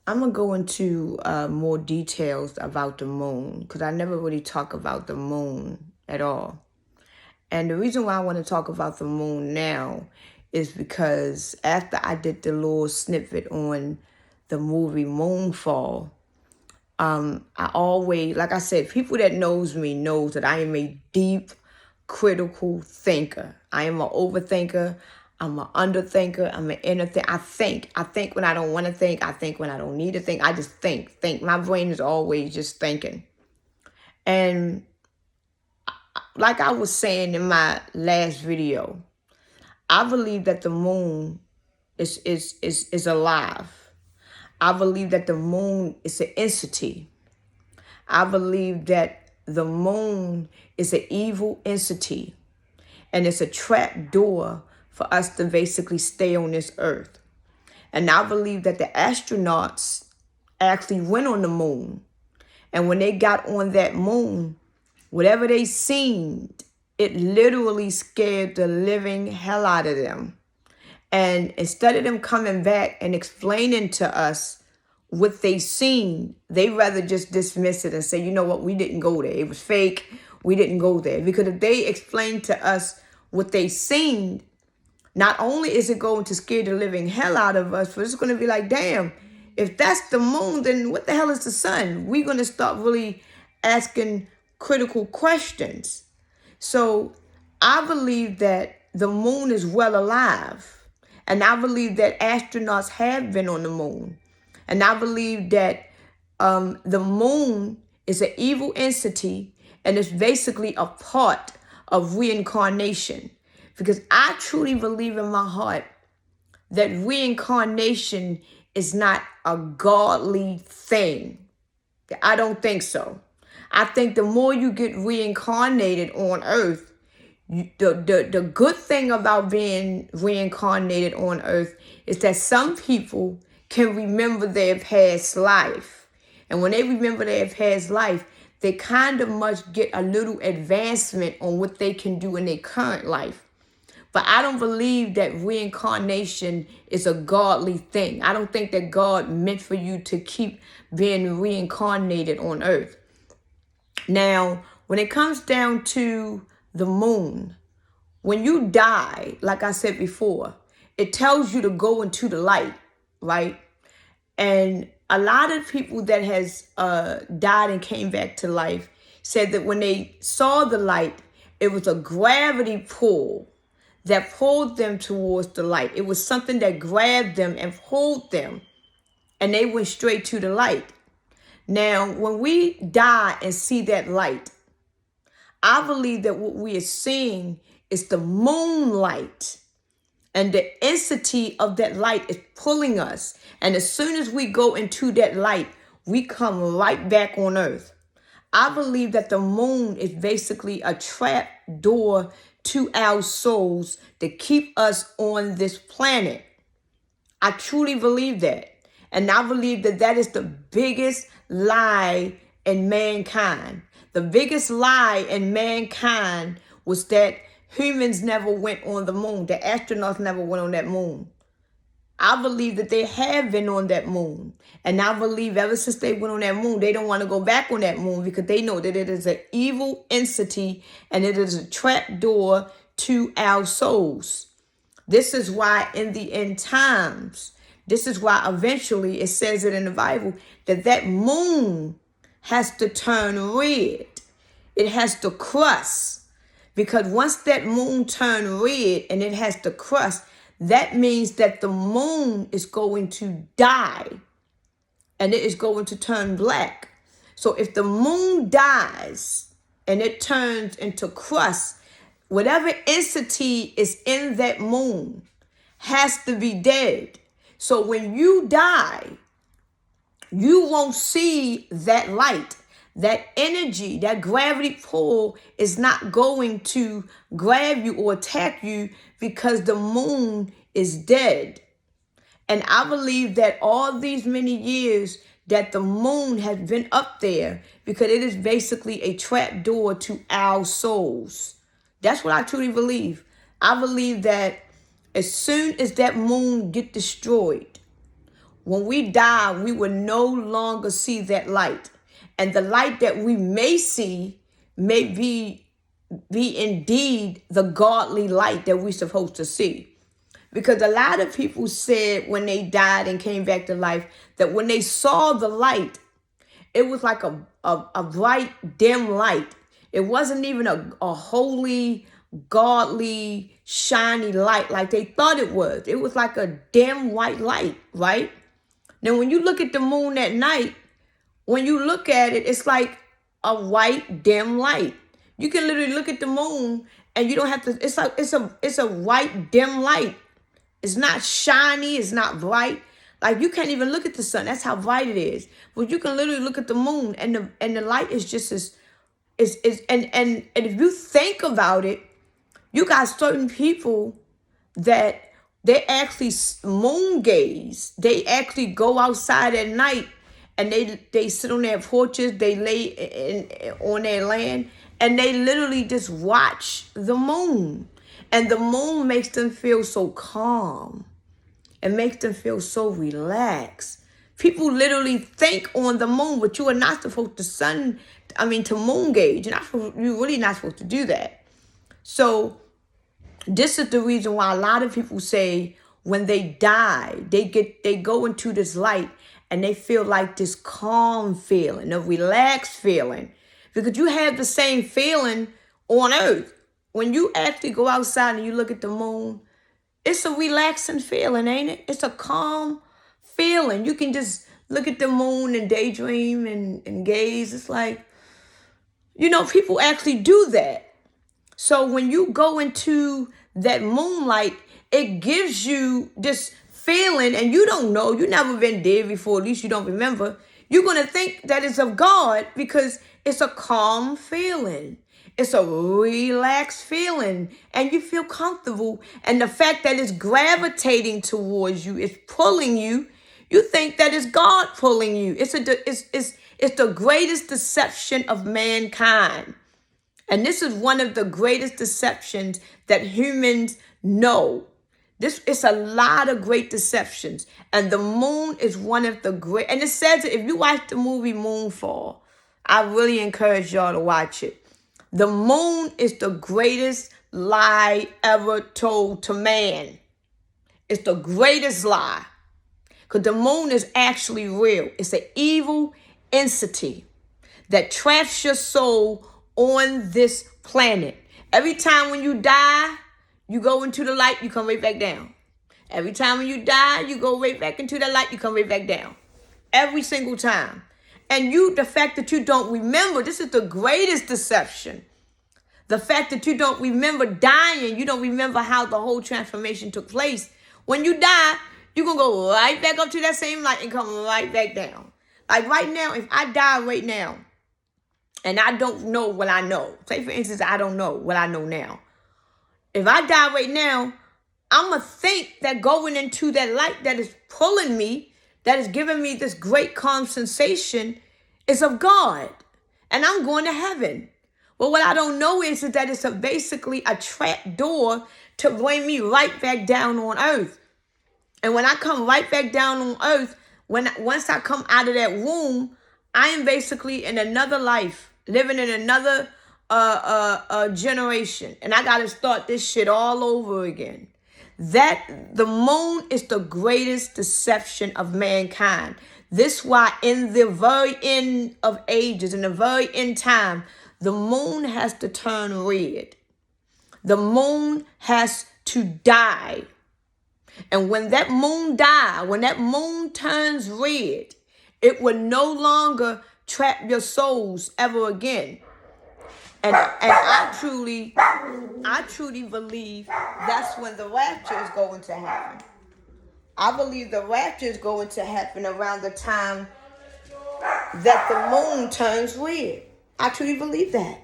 I'm going to go into more details about the moon because I never really talk about the moon at all. And the reason why I want to talk about the moon now is because after I did the little snippet on the movie Moonfall, I always, like I said, people that knows me knows that I am a deep, critical thinker. I am an overthinker. I'm an underthinker. I'm an inner thinker. I think. I think when I don't want to think. I think when I don't need to think. I just think. My brain is always just thinking. And like I was saying in my last video, I believe that the moon is alive. I believe that the moon is an entity. I believe that the moon is an evil entity and it's a trap door for us to basically stay on this earth. And I believe that the astronauts actually went on the moon. And when they got on that moon, whatever they seen, it literally scared the living hell out of them. And instead of them coming back and explaining to us what they seen, they rather just dismiss it and say, you know what, we didn't go there. It was fake. We didn't go there. Because if they explain to us what they seen, not only is it going to scare the living hell out of us, but it's going to be like, damn, if that's the moon, then what the hell is the sun? We're going to start really asking critical questions. So I believe that the moon is well alive. And I believe that astronauts have been on the moon. And I believe that the moon is an evil entity and it's basically a part of reincarnation. Because I truly believe in my heart that reincarnation is not a godly thing. I don't think so. I think the more you get reincarnated on earth, the good thing about being reincarnated on earth is that some people can remember their past life. And when they remember their past life, they kind of must get a little advancement on what they can do in their current life. But I don't believe that reincarnation is a godly thing. I don't think that God meant for you to keep being reincarnated on earth. Now, when it comes down to the moon, when you die, like I said before, it tells you to go into the light, right? And a lot of people that has died and came back to life said that when they saw the light, it was a gravity pull that pulled them towards the light. It was something that grabbed them and pulled them, and they went straight to the light. Now, when we die and see that light, I believe that what we are seeing is the moonlight. And the entity of that light is pulling us. And as soon as we go into that light, we come right back on earth. I believe that the moon is basically a trap door to our souls to keep us on this planet. I truly believe that. And I believe that that is the biggest lie in mankind. The biggest lie in mankind was that humans never went on the moon. The astronauts never went on that moon. I believe that they have been on that moon. And I believe ever since they went on that moon, they don't want to go back on that moon because they know that it is an evil entity and it is a trap door to our souls. This is why in the end times, this is why eventually it says it in the Bible that that moon has to turn red. It has to crust. Because once that moon turns red and it has to crust, that means that the moon is going to die and it is going to turn black. So if the moon dies and it turns into crust, whatever entity is in that moon has to be dead. So when you die, you won't see that light. That energy, that gravity pull is not going to grab you or attack you because the moon is dead. And I believe that all these many years that the moon has been up there because it is basically a trap door to our souls. That's what I truly believe. I believe that as soon as that moon get destroyed, When we die, we will no longer see that light. And the light that we may see may be indeed the godly light that we're supposed to see. Because a lot of people said when they died and came back to life that when they saw the light, it was like a bright, dim light. It wasn't even a holy, godly, shiny light like they thought it was. It was like a dim white light, right? Now, when you look at the moon at night, when you look at it, it's like a white, dim light. You can literally look at the moon and you don't have to, it's a white, dim light. It's not shiny, it's not bright. Like you can't even look at the sun. That's how bright it is. But you can literally look at the moon and the light is just as and if you think about it, you got certain people that they actually moon gaze. They actually go outside at night and they sit on their porches, they lay on their land, and they literally just watch the moon. And the moon makes them feel so calm. It makes them feel so relaxed. People literally think on the moon, but you are not supposed to moon gauge. You're really not supposed to do that. So this is the reason why a lot of people say when they die, they go into this light and they feel like this calm feeling, a relaxed feeling. Because you have the same feeling on earth. When you actually go outside and you look at the moon, it's a relaxing feeling, ain't it? It's a calm feeling. You can just look at the moon and daydream and gaze. It's like, people actually do that. So when you go into that moonlight, it gives you this feeling, and you don't know, you've never been there before, at least you don't remember. You're going to think that it's of God because it's a calm feeling. It's a relaxed feeling, and you feel comfortable. And the fact that it's gravitating towards you, it's pulling you, you think that it's God pulling you. It's the greatest deception of mankind. And this is one of the greatest deceptions that humans know. It's a lot of great deceptions. And the moon is one of the great. And it says, if you watch the movie Moonfall, I really encourage y'all to watch it. The moon is the greatest lie ever told to man. It's the greatest lie. Because the moon is actually real. It's an evil entity that traps your soul on this planet. Every time when you die, you go into the light, you come right back down. Every time when you die, you go right back into the light, you come right back down. Every single time. And the fact that you don't remember, this is the greatest deception. The fact that you don't remember dying, you don't remember how the whole transformation took place. When you die, you're going to go right back up to that same light and come right back down. Like right now, if I die right now, and I don't know what I know. Say, for instance, I don't know what I know now. If I die right now, I'm going to think that going into that light that is pulling me, that is giving me this great calm sensation, is of God. And I'm going to heaven. But what I don't know is that it's basically a trap door to bring me right back down on earth. And when I come right back down on earth, once I come out of that womb, I am basically in another life, living in another generation. And I got to start this shit all over again. That the moon is the greatest deception of mankind. This why in the very end of ages, in the very end time, the moon has to turn red. The moon has to die. And when that moon dies, when that moon turns red, it will no longer trap your souls ever again. And I truly believe that's when the rapture is going to happen. I believe the rapture is going to happen around the time that the moon turns red. I truly believe that.